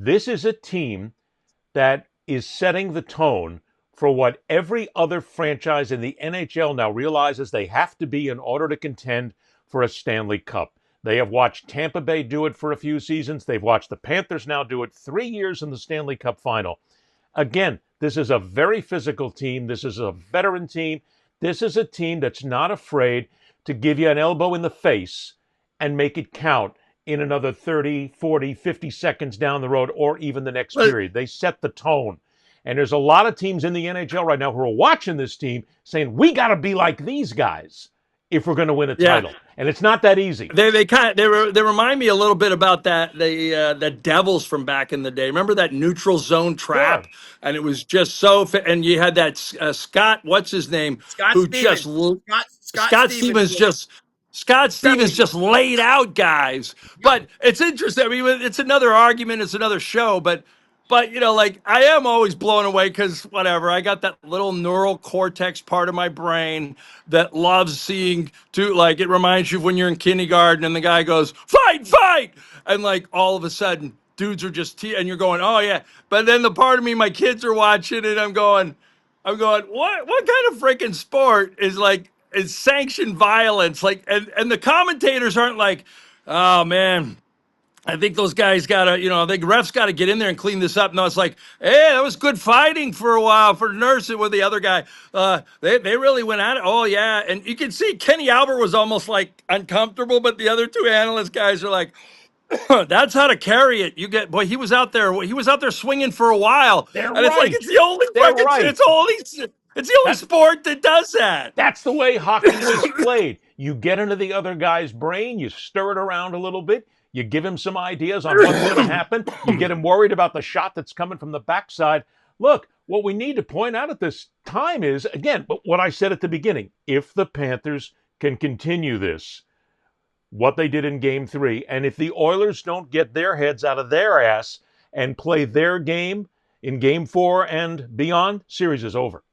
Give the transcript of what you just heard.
This is a team that is setting the tone for what every other franchise in the NHL now realizes they have to be in order to contend for a Stanley Cup. They have watched Tampa Bay do it for a few seasons. They've watched the Panthers now do it 3 years in the Stanley Cup Final. Again, this is a very physical team. This is a veteran team. This is a team that's not afraid to give you an elbow in the face and make it count in another 30, 40, 50 seconds down the road or even the next period. They set the tone. And there's a lot of teams in the NHL right now who are watching this team saying, we got to be like these guys if we're going to win a title. And it's not that easy. They remind me a little bit about the Devils from back in the day. Remember that neutral zone trap? Sure. And it was just so and you had that Scott, what's his name? Scott who Stevens. Scott Stevens just laid out guys. But it's interesting. I mean, it's another argument, it's another show, but like I am always blown away because whatever, I got that little neural cortex part of my brain that loves seeing like it reminds you of when you're in kindergarten and the guy goes, fight, fight. And like all of a sudden dudes are just, and you're going, oh yeah. But then the part of me, my kids are watching and I'm going, what kind of freaking sport is sanctioned violence? Like, and the commentators aren't like, oh man, I think those guys gotta, I think refs gotta get in there and clean this up. No, it's like, hey, that was good fighting for a while for Nurse with the other guy. They really went at it. Oh yeah, and you can see Kenny Albert was almost like uncomfortable, but the other two analyst guys are like, that's how to carry it. He was out there swinging for a while, They're and it's right. like it's the only They're right. it's the only sport that does that. That's the way hockey was played. You get into the other guy's brain, you stir it around a little bit, you give him some ideas on what's going to happen, you get him worried about the shot that's coming from the backside. Look, what we need to point out at this time is, again, what I said at the beginning, if the Panthers can continue this, what they did in Game 3, and if the Oilers don't get their heads out of their ass and play their game in Game 4 and beyond, series is over.